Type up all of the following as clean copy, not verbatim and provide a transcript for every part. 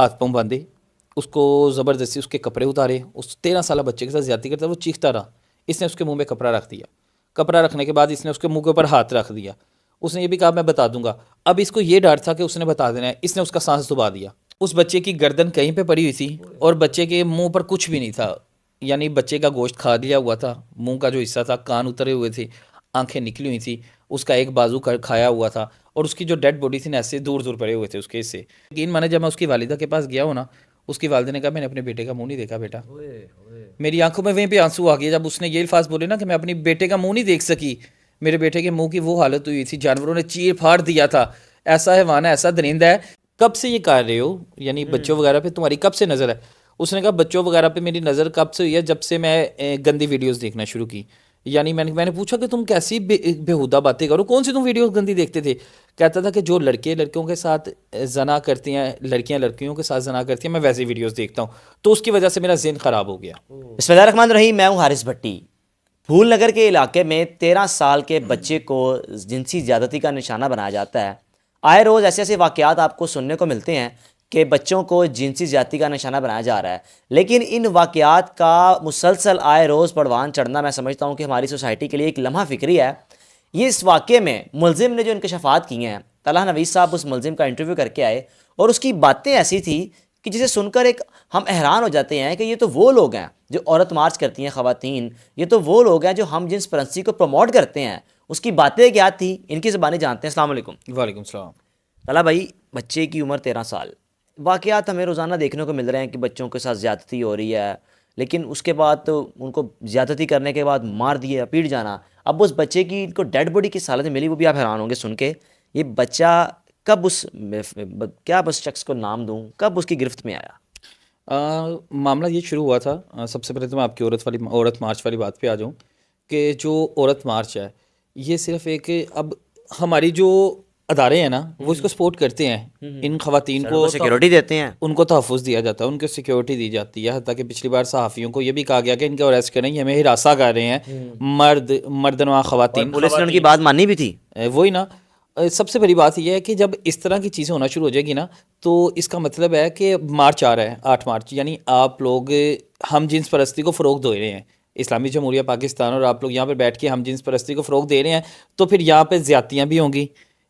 हाथ पाँव बांधे, उसको ज़बरदस्ती उसके कपड़े उतारे, उस 13 साल बच्चे के साथ ज़्यादती करता, वो चीखता रहा। इसने उसके मुंह में कपड़ा रख दिया, कपड़ा रखने के बाद इसने उसके मुंह के ऊपर हाथ रख दिया। उसने ये भी कहा मैं बता दूंगा। अब इसको ये डर था कि उसने बता देना है, इसने उसका सांस दबा दिया। उस बच्चे की गर्दन कहीं पे पड़ी हुई थी और बच्चे के मुंह पर कुछ भी नहीं था, यानी बच्चे का गोश्त खा लिया हुआ था, मुंह का जो हिस्सा था, कान उतरे हुए थे, आंखें निकली हुई थी, उसका एक बाजू खाया हुआ था और उसकी जो डेड बॉडी थी ना ऐसे दूर दूर पड़े हुए थे उसके हिस्से। यकीन माने जब मैं उसकी वालिदा के पास गया हूँ ना, उसकी वालिदा ने कहा मैंने अपने बेटे का मुंह नहीं देखा बेटा। मेरी आंखों में वहीं पे आंसू आ गए जब उसने ये अल्फाज बोले ना कि मैं अपनी बेटे का मुंह नहीं देख सकी। मेरे बेटे के मुंह की वो हालत हुई थी, जानवरों ने चीर फाड़ दिया था। ऐसा हैवान है, ऐसा दरिंदा है। कब से ये कर रहे हो, यानी बच्चों वगैरह पे तुम्हारी कब से नज़र है? उसने कहा बच्चों वगैरह पे मेरी नज़र कब से हुई है, जब से मैं गंदी वीडियोस देखना शुरू की। यानी मैंने पूछा कि तुम कैसी बेहुदा बातें करो, कौन सी तुम वीडियोस गंदी देखते थे? कहता था कि जो लड़के लड़कियों के साथ जना करती हैं, लड़कियां लड़कियों के साथ जना करती हैं, मैं वैसी वीडियोस देखता हूँ, तो उसकी वजह से मेरा ज़हन ख़राब हो गया। बिस्मिल्लाहिर्रहमानिर्रहीम। मैं हूँ हारिस भट्टी। फूलनगर के इलाके में 13 साल के बच्चे को जिनसी ज़्यादती का निशाना बनाया जाता है। आए रोज़ ऐसे ऐसे वाक़यात आपको सुनने को मिलते हैं कि बच्चों को जिनसी ज़्यादती का निशाना बनाया जा रहा है, लेकिन इन वाक़यात का मुसलसल आए रोज़ परवान चढ़ना मैं समझता हूँ कि हमारी सोसाइटी के लिए एक लम्हा फ़िक्री है। ये इस वाक़े में मुलजिम ने जो इंकशाफात किए हैं, तलहा नवीद साहब उस मुलजिम का इंटरव्यू करके आए और उसकी बातें ऐसी थी कि जिसे सुनकर एक हम हैरान हो जाते हैं कि ये तो वो लोग हैं जो औरत मार्च करती हैं, ख़वातीन, ये तो वो लोग हैं जो हम जिन्स परस्ती को प्रमोट करते हैं। उसकी बातें क्या थी, इनकी ज़बानी जानते हैं। अस्सलाम वालेकुम। वालेकुम सलाम। तला भाई, बच्चे की उम्र 13 साल, वाक़यात हमें रोज़ाना देखने को मिल रहे हैं कि बच्चों के साथ ज़्यादती हो रही है, लेकिन उसके बाद तो उनको ज़्यादती करने के बाद मार दिया, पीट जाना। अब उस बच्चे की इनको डेड बॉडी किस हालत में मिली वो भी आप हैरान होंगे सुन के। ये बच्चा कब क्या बस शख्स को नाम दूँ, कब उसकी गिरफ्त में आया? मामला ये शुरू हुआ था, सबसे पहले तो मैं आपकी औरत मार्च वाली बात पे आ जाऊँ कि जो औरत मार्च है, ये सिर्फ एक अब हमारी जो अदारे हैं ना वो इसको सपोर्ट करते हैं। इन खवातीन को सिक्योरिटी देते हैं। उनको तहफ़्फ़ुज़ दिया जाता है, उनको सिक्योरिटी दी जाती है। हत्ता कि पिछली बार सहाफ़ियों को ये भी कहा गया कि इनको अरेस्ट करें, ये हमें हिरासा कर रहे हैं, मर्दनवा और खवातीन। पुलिस ने उनकी बात मानी भी थी। वही ना। सबसे बड़ी बात यह है कि जब इस तरह की चीज़ें होना शुरू हो जाएगी ना, तो इसका मतलब है कि मार्च आ रहा है, 8 मार्च, यानी आप लोग हम जिन्स परस्ती को फ़रोग़ दे रहे हैं, इस्लामी जमहूरिया पाकिस्तान, और आप लोग यहाँ पर बैठ के हम जिन्स परस्ती को फ़रोग़ दे रहे हैं, तो फिर यहाँ पे ज़्यादतियाँ भी होंगी,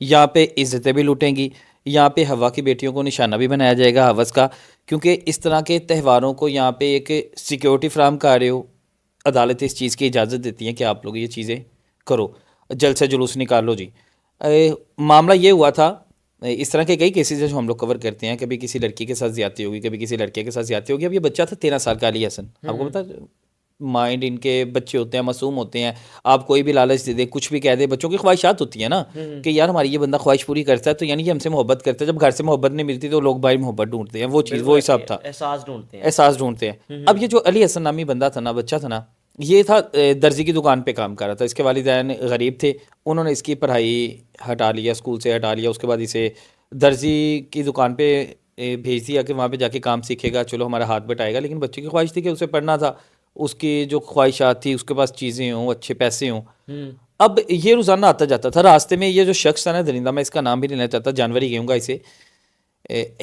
यहाँ पे इज़्ज़तें भी लूटेंगी, यहाँ पे हवा की बेटियों को निशाना भी बनाया जाएगा हवस का, क्योंकि इस तरह के त्यौहारों को यहाँ पे एक सिक्योरिटी फ्राहम कर रहे हो। अदालत इस चीज़ की इजाज़त देती है कि आप लोग ये चीज़ें करो, जल्द से जुलूस निकाल लो जी। मामला ये हुआ था, इस तरह के कई केसेस हैं जो हम लोग कवर करते हैं। कभी किसी लड़की के साथ ज़्यादती होगी, कभी किसी लड़के के साथ ज़्यादती होगी। अब ये बच्चा था 13 साल का, अली हसन, आपको पता है, माइंड इनके बच्चे होते हैं, मासूम होते हैं। आप कोई भी लालच दे दे, कुछ भी कह दे, बच्चों की ख्वाहिशात होती है ना कि यार हमारी ये बंदा ख्वाहिश पूरी करता है तो यानी कि हमसे मोहब्बत करता है। जब घर से मोहब्बत नहीं मिलती तो लोग बाहर मोहब्बत ढूंढते हैं, वो चीज़, वो हिसाब था, एहसास ढूंढते हैं। एहसास ढूंढते हैं। अब ये जो अली हसन नामी बंदा था ना, बच्चा था ना, ये था दर्जी की दुकान पे काम कर रहा था। इसके वालिदैन गरीब थे, उन्होंने इसकी पढ़ाई हटा लिया, स्कूल से हटा लिया। उसके बाद इसे दर्जी की दुकान पे भेज दिया कि वहाँ पे जाके काम सीखेगा, चलो हमारा हाथ बटाएगा। लेकिन बच्चे की ख्वाहिश थी कि उसे पढ़ना था, उसकी जो ख्वाहिशात थी, उसके पास चीज़ें हों, अच्छे पैसे हों। अब ये रोज़ाना आता जाता था। रास्ते में ये जो शख्स था ना, दरिंदा, मैं इसका नाम भी नहीं लेना चाहता, जानवर ही कहूँगा इसे,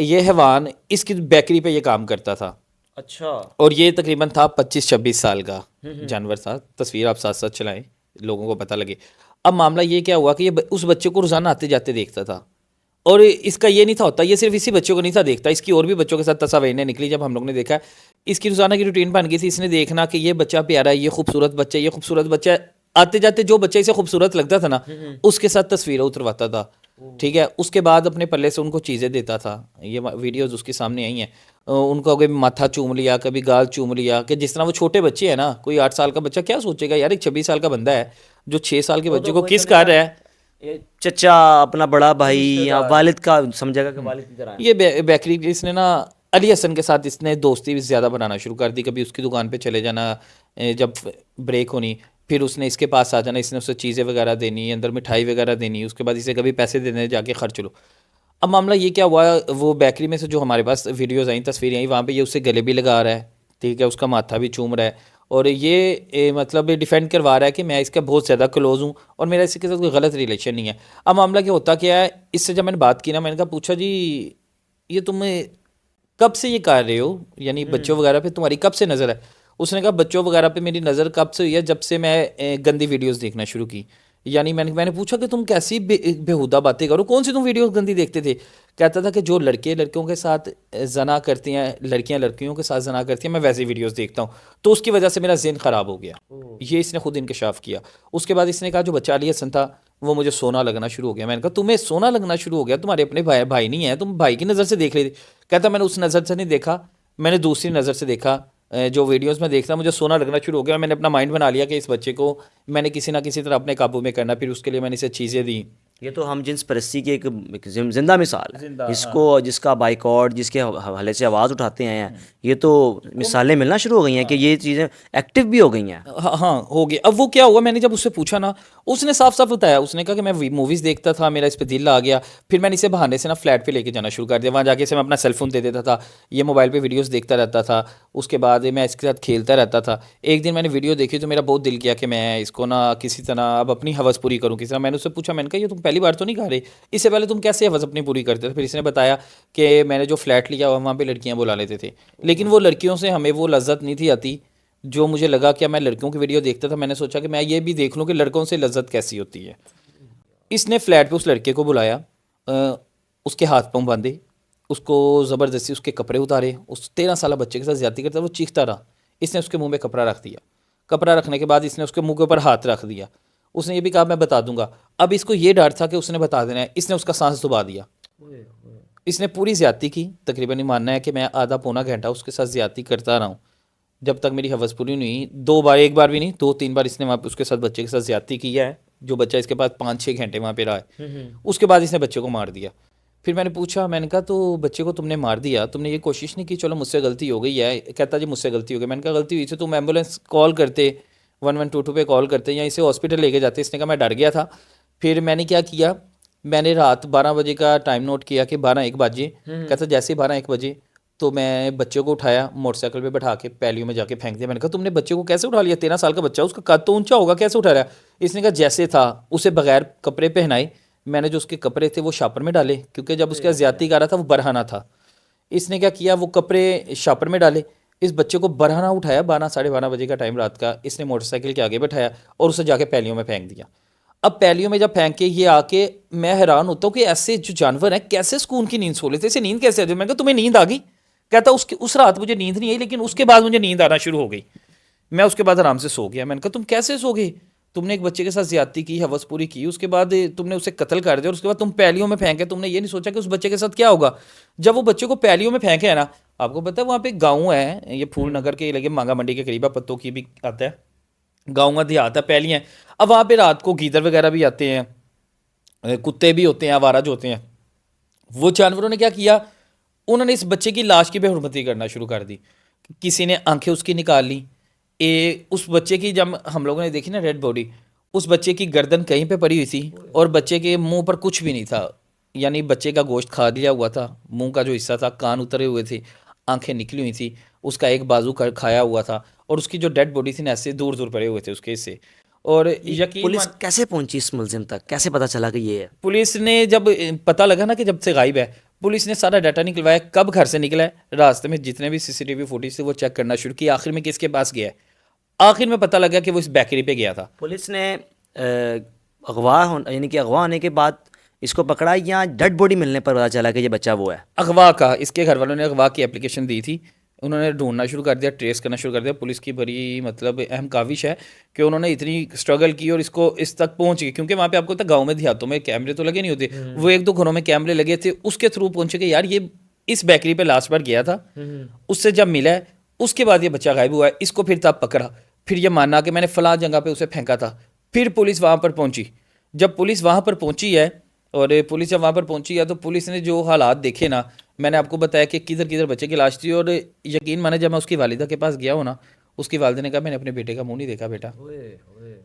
ये हैवान इसकी बेकरी पे ये काम करता था। अच्छा। और ये तकरीबन था 25-26 साल का जानवर था। तस्वीर आप साथ साथ चलाएं, लोगों को पता लगे। अब मामला ये क्या हुआ कि ये उस बच्चे को रोज़ाना आते जाते देखता था, और इसका ये नहीं था होता, ये सिर्फ इसी बच्चे को नहीं था देखता, इसकी और भी बच्चों के साथ तस्वीरें निकली। जब हम लोग ने देखा, इसकी रोज़ाना की रूटीन बन गई थी। इसने देखना कि ये बच्चा प्यारा है, ये खूबसूरत बच्चा है, ये खूबसूरत बच्चा है। आते जाते जो बच्चा इसे खूबसूरत लगता था ना, उसके साथ तस्वीरें उतरवाता था। ठीक है, उसके बाद अपने पल्ले से उनको चीज़ें देता था। ये वीडियोज़ उसके सामने आई हैं। उनको कभी माथा चूम लिया, कभी गाल चूम लिया, कि जिस तरह वो छोटे बच्चे हैं ना, कोई 8 साल का बच्चा क्या सोचेगा यार, एक 26 साल का बंदा है जो 6 साल के बच्चे को किस कर रहा है। ये चचा अपना बड़ा भाई या वालिद का समझेगा कि वालिद की तरह है। ये बेकरी इसने ना अली हसन के साथ इसने दोस्ती भी ज़्यादा बनाना शुरू कर दी। कभी उसकी दुकान पे चले जाना, जब ब्रेक होनी, फिर उसने इसके पास आ जाना, इसने उसे चीज़ें वगैरह देनी, अंदर मिठाई वगैरह देनी, उसके बाद इसे कभी पैसे देने जाके खर्च लो। अब मामला ये क्या हुआ, वो बेकरी में से जो हमारे पास वीडियोस आई, तस्वीरें आई, वहाँ पे ये उससे गले भी लगा रहा है, ठीक है, उसका माथा भी चूम रहा है, और ये मतलब डिफेंड करवा रहा है कि मैं इसका बहुत ज़्यादा क्लोज़ हूँ और मेरा इसके साथ कोई गलत रिलेशन नहीं है। अब मामला क्या होता क्या है, इससे जब मैंने बात की ना, मैंने कहा पूछा जी ये तुम्हें कब से ये कर रहे हो, यानी बच्चों वगैरह पे तुम्हारी कब से नज़र है? उसने कहा बच्चों वगैरह पे मेरी नज़र कब से हुई है, जब से मैं गंदी वीडियोस देखना शुरू की। यानी मैंने पूछा कि तुम कैसी बेहुदा बातें करो, कौन सी तुम वीडियोस गंदी देखते थे? कहता था कि जो लड़के लड़कियों के साथ जना करती हैं, लड़कियां लड़कियों के साथ जना करती हैं, मैं वैसी वीडियोस देखता हूँ, तो उसकी वजह से मेरा ज़हन ख़राब हो गया। ये इसने खुद इंकशाफ किया। उसके बाद इसने कहा जो बच्चा अली हसन था वो मुझे सोना लगना शुरू हो गया। मैंने कहा तुम्हें सोना लगना शुरू हो गया, तुम्हारे अपने भाई नहीं है, तुम भाई की नज़र से देख रहे थे। कहता मैंने उस नज़र से नहीं देखा, मैंने दूसरी नज़र से देखा। जो वीडियोस में देखता मुझे सोना लगना शुरू हो गया। मैंने अपना माइंड बना लिया कि इस बच्चे को मैंने किसी ना किसी तरह अपने काबू में करना। फिर उसके लिए मैंने इसे चीज़ें दी। ये तो हम जिन्स परस्ती की एक जिंदा मिसाल है। इसको जिसका बाइकआउट, जिसके हवाले से आवाज़ उठाते हैं, ये तो मिसालें मिलना शुरू हो गई हैं कि ये चीज़ें एक्टिव भी हो गई हैं। हाँ हाँ हो गया। अब वो क्या हुआ, मैंने जब उससे पूछा ना, उसने साफ साफ बताया। उसने कहा कि मैं मूवीज़ देखता था, मेरा इस पर दिल आ गया, फिर मैंने इसे बहाने से ना फ्लैट पे लेके जाना शुरू कर दिया। वहाँ जाके इसे मैं अपना सेलफोन दे देता था, ये मोबाइल पे वीडियोस देखता रहता था। उसके बाद मैं इसके साथ खेलता रहता था। एक दिन मैंने वीडियो देखी तो मेरा बहुत दिल किया कि मैं इसको ना किसी तरह अब अपनी हवस पूरी करूँ किसी तरह। मैंने उससे पूछा, मैंने कहा ये तुम पहली बार तो नहीं खा रहे, इससे पहले तुम कैसे हवस अपनी पूरी करते थे? फिर इसने बताया कि मैंने जो फ्लैट लिया वहाँ पे लड़कियाँ बुला लेते थे, लेकिन वो लड़कियों से हमें वो लज्जत नहीं थी आती जो मुझे लगा। कि मैं लड़कियों की वीडियो देखता था, मैंने सोचा कि मैं ये भी देख लूँ कि लड़कों से लज्जत कैसी होती है। इसने फ्लैट पे उस लड़के को बुलाया, उसके हाथ पाँव बांधे, उसको ज़बरदस्ती उसके कपड़े उतारे, उस 13 साल बच्चे के साथ ज़्यादती करता, वो चीखता रहा। इसने उसके मुंह में कपड़ा रख दिया। कपड़ा रखने के बाद इसने उसके मुंह के ऊपर हाथ रख दिया। उसने ये भी कहा मैं बता दूंगा। अब इसको ये डर था कि उसने बता देना है। इसने उसका सांस दबा दिया। इसने पूरी ज़्यादती की। तकरीबन ये मानना है कि मैं आधा पौना घंटा उसके साथ ज़्यादती करता रहा हूँ, जब तक मेरी हवस पूरी नहीं हुई। 2 बार, एक बार भी नहीं, 2-3 बार इसने वहाँ पे उसके साथ बच्चे के साथ ज़्यादती किया है। जो बच्चा इसके पास 5-6 घंटे वहाँ पे रहा है। उसके बाद इसने बच्चे को मार दिया। फिर मैंने पूछा, मैंने कहा तो बच्चे को तुमने मार दिया, तुमने ये कोशिश नहीं की चलो मुझसे गलती हो गई है? कहता जी मुझसे गलती हो गई। मैंने कहा गलती हुई थी तुम एम्बुलेंस कॉल करते, 1122 पे कॉल करते या इसे हॉस्पिटल लेके जाते। इसने कहा मैं डर गया था। फिर मैंने क्या किया, मैंने रात 12 बजे का टाइम नोट किया कि 12-1 बजे। कहता जैसे 12-1 बजे तो मैं बच्चे को उठाया, मोटरसाइकिल पे बैठा के पैलियों में जाके फेंक दिया। मैंने कहा तुमने बच्चे को कैसे उठा लिया? 13 साल का बच्चा, उसका कद तो ऊंचा होगा, कैसे उठा रहा? इसने कहा जैसे था, उसे बगैर कपड़े पहनाए मैंने जो उसके कपड़े थे वो शापर में डाले, क्योंकि जब उसका ज़्यादती कर रहा था वो बरहाना था। इसने क्या किया, वो कपड़े शापर में डाले, इस बच्चे को बरहाना उठाया, 12-12:30 बजे का टाइम रात का। इसने मोटरसाइकिल के आगे बैठाया और उसे जाके पैलियों में फेंक दिया। अब पैलियों में जब फेंक के ये आके, मैं हैरान होता हूँ कि ऐसे जो जानवर हैं कैसे सुकून की नींद सो लेते, इसे नींद कैसे आ जाती? मैंने कहा तुम्हें नींद आ गई? कहता उसके उस रात मुझे नींद नहीं आई, लेकिन उसके बाद मुझे नींद आना शुरू हो गई, मैं उसके बाद आराम से सो गया। मैंने कहा तुम कैसे सो गए? तुमने एक बच्चे के साथ ज्यादती की, हवस पूरी की, उसके बाद तुमने उसे कत्ल कर दिया और उसके बाद तुम पैलियों में फेंके। तुमने ये नहीं सोचा कि उस बच्चे के साथ क्या होगा? जब वो बच्चे को पैलियों में फेंके है ना, आपको पता है वहाँ पे गाँव है, ये फूल नगर के लगे मांगा मंडी के करीब, पत्तों की भी आता है, गाँव का देहात है, पैलियाँ हैं। अब वहाँ पे रात को गीदड़ वगैरह भी आते हैं, कुत्ते भी होते हैं, आवारा जो होते हैं। वो जानवरों ने क्या किया, उन्होंने इस बच्चे की लाश की बेहुरमती करना शुरू कर दी। किसी ने आंखें उसकी निकाल ली। उस बच्चे की जब हम लोगों ने देखी ना डेड बॉडी, उस बच्चे की गर्दन कहीं पे पड़ी हुई थी और बच्चे के मुंह पर कुछ भी नहीं था, यानी बच्चे का गोश्त खा लिया हुआ था। मुंह का जो हिस्सा था, कान उतरे हुए थे, आंखें निकली हुई थी, उसका एक बाजू खाया हुआ था और उसकी जो डेड बॉडी थी ना ऐसे दूर दूर पड़े हुए थे उसके हिस्से। और यकीन पुलिस कैसे पहुंची इस मुलजिम तक? कैसे पता चला कि ये है? पुलिस ने जब पता लगा ना कि जब से गायब है, पुलिस ने सारा डाटा निकलवाया, कब घर से निकला है, रास्ते में जितने भी सीसीटीवी फुटेज थे वो चेक करना शुरू किया, आखिर में किसके पास गया है। आखिर में पता लगा कि वो इस बेकरी पे गया था। पुलिस ने यानी कि अगवा होने के बाद इसको पकड़ा या डेड बॉडी मिलने पर पता चला कि ये बच्चा वो है? अगवा का, इसके घर वालों ने अगवा की एप्लीकेशन दी थी, उन्होंने ढूंढना शुरू कर दिया, ट्रेस करना शुरू कर दिया। पुलिस की बड़ी मतलब अहम काविश है कि उन्होंने इतनी स्ट्रगल की और इसको इस तक पहुंच गई, क्योंकि वहाँ पे आपको पता गाँव में देहातों में कैमरे तो लगे नहीं होते, वो 1-2 घरों में कैमरे लगे थे, उसके थ्रू पहुंचे कि यार ये इस बेकरी पे लास्ट बार गया था, उससे जब मिला है उसके बाद ये बच्चा गायब हुआ है। इसको फिर तब पकड़ा, फिर ये माना कि मैंने फलां जगह पे उसे फेंका था। फिर पुलिस वहाँ पर पहुंची। जब पुलिस वहाँ पर पहुंची है और पुलिस जब वहाँ पर पहुंची है तो पुलिस ने जो हालात देखे ना, मैंने आपको बताया कि किधर किधर बच्चे की लाश थी। और यकीन माने जब मैं उसकी वालिदा के पास गया हूँ ना, उसकी वालिदा ने कहा मैंने अपने बेटे का मुंह नहीं देखा बेटा।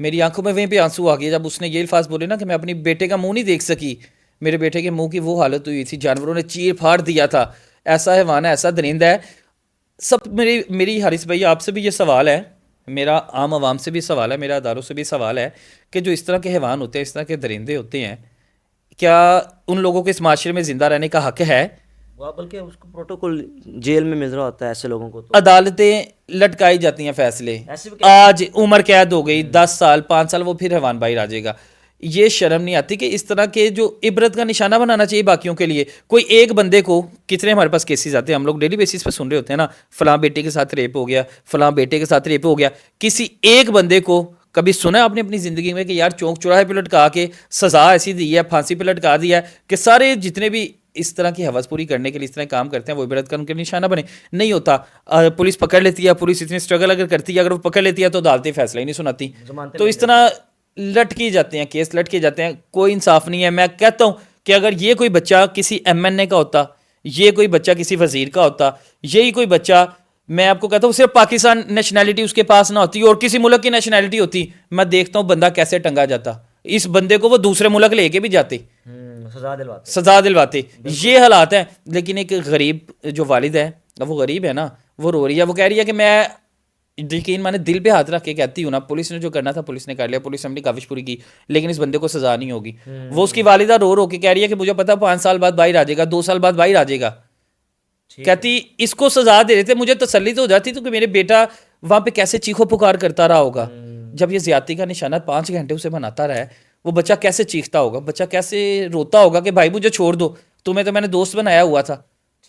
मेरी आंखों में वहीं पे आंसू आ गए जब उसने ये अल्फाज बोले ना कि मैं अपनी बेटे का मुंह नहीं देख सकी। मेरे बेटे के मुंह की वो हालत हुई थी, जानवरों ने चीर फाड़ दिया था। ऐसा हैवान है, ऐसा दरिंदा है। सब मेरी हारिस भाई आपसे भी ये सवाल है, मेरा आम आवाम से भी सवाल है, मेरा अदारों से भी सवाल है कि जो इस तरह के हैवान होते हैं, इस तरह के दरिंदे होते हैं, क्या उन लोगों को इस माशरे में ज़िंदा रहने का हक है? वहाँ बल्कि उसको प्रोटोकॉल जेल में मिल रहा होता है ऐसे लोगों को तो। अदालतें लटकाई जाती हैं फैसले। ऐसे भी क्या आज उम्र कैद हो गई 10 साल 5 साल, वो फिर हैवान बाहर आ जाएगा। ये शर्म नहीं आती कि इस तरह के जो इबरत का निशाना बनाना चाहिए बाकियों के लिए। कोई एक बंदे को, कितने हमारे पास केसेस आते हैं, हम लोग डेली बेसिस पे सुन रहे होते हैं ना, फलां बेटे के साथ रेप हो गया, फलां बेटे के साथ रेप हो गया। किसी एक बंदे को कभी सुना है आपने अपनी ज़िंदगी में कि यार चौक चौराहे पे लटका के सज़ा ऐसी दी है, फांसी पे लटका दिया है कि सारे जितने भी इस तरह की हवस पूरी करने के लिए इस तरह काम करते हैं वो इबरत का उनके निशाना बने? नहीं होता। पुलिस पकड़ लेती है, पुलिस इतनी स्ट्रगल अगर करती है, अगर वो पकड़ लेती है तो अदालतें फैसला ही नहीं सुनाती। जमानतें तो मिल इस तरह लटके जाते हैं केस, लटके जाते हैं, कोई इंसाफ नहीं है। मैं कहता हूँ कि अगर ये कोई बच्चा किसी MNA का होता, ये कोई बच्चा किसी वजीर का होता, यही कोई बच्चा, मैं आपको कहता हूँ सिर्फ पाकिस्तान नेशनैलिटी उसके पास ना होती और किसी मुल्क की नेशनैलिटी होती, मैं देखता हूँ बंदा कैसे टंगा जाता। इस बंदे को वो दूसरे मुल्क लेके भी जाते, सजा दिलवाते। सजा दिलवाते। ये हालात हैं। लेकिन एक गरीब जो वालिद है, वो गरीब है ना, वो रो रही है, वो कह रही है कि मैं, यकीन माने दिल पे हाथ रख के कहती हूँ ना, पुलिस ने जो करना था पुलिस ने कर लिया, पुलिस ने अपनी काविश पूरी की, लेकिन इस बंदे को सजा नहीं होगी। वो उसकी वालिदा रो रो के कह रही है कि मुझे पता 5 साल बाद बाहर आ जाएगा, 2 साल बाद बाहर आ जाएगा। कहती इसको सजा दे रहे थे, मुझे तसल्ली तो हो जाती तो कि मेरे बेटा वहां पे कैसे चीखो पुकार करता रहा होगा। जब ये ज्यादती का निशाना 5 घंटे उसे बनाता रहा है, वो बच्चा कैसे चीखता होगा, बच्चा कैसे रोता होगा कि भाई मुझे छोड़ दो, तुम्हें तो मैंने दोस्त बनाया हुआ था।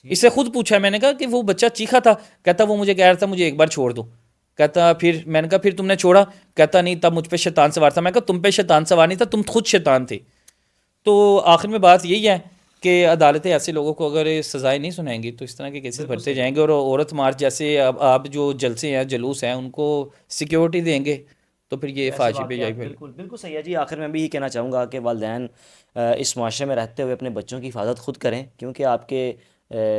इससे खुद पूछा मैंने, कहा कि वो बच्चा चीखा था, कहता वो मुझे कह रहा था मुझे एक बार छोड़ दो। कहता फिर मैंने कहा फिर तुमने छोड़ा? कहता नहीं, तब मुझ पे शैतान सवार था। मैं कहा तुम पे शैतान सवार नहीं था, तुम खुद शैतान थे। तो आखिर में बात यही है कि अदालतें ऐसे लोगों को अगर सजाएं नहीं सुनाएंगी तो इस तरह के केसेस बढ़ते जाएंगे। और औरत मार्च जैसे अब आप जो जलसे हैं, जुलूस हैं, उनको सिक्योरिटी देंगे तो फिर ये ऐसे फाशी पे वाक़यात जाए। बिल्कुल बिल्कुल सही है जी। आखिर में भी यही कहना चाहूँगा कि वालिदैन इस माशरे में रहते हुए अपने बच्चों की हिफाजत खुद करें, क्योंकि आपके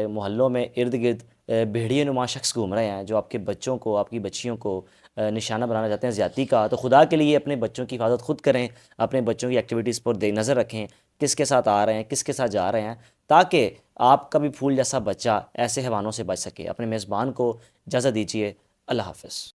मोहल्लों में इर्द गिर्द भेड़िए नुमा शख्स घूम रहे हैं जो आपके बच्चों को, आपकी बच्चियों को निशाना बनाना चाहते हैं ज़्यादती का। तो खुदा के लिए अपने बच्चों की हिफाजत खुद करें, अपने बच्चों की एक्टिविटीज़ पर नज़र रखें, किसके साथ आ रहे हैं, किसके साथ जा रहे हैं, ताकि आपका भी फूल जैसा बच्चा ऐसे हैवानों से बच सके। अपने मेज़बान को इजाज़त दीजिए। अल्लाह हाफ़िज़।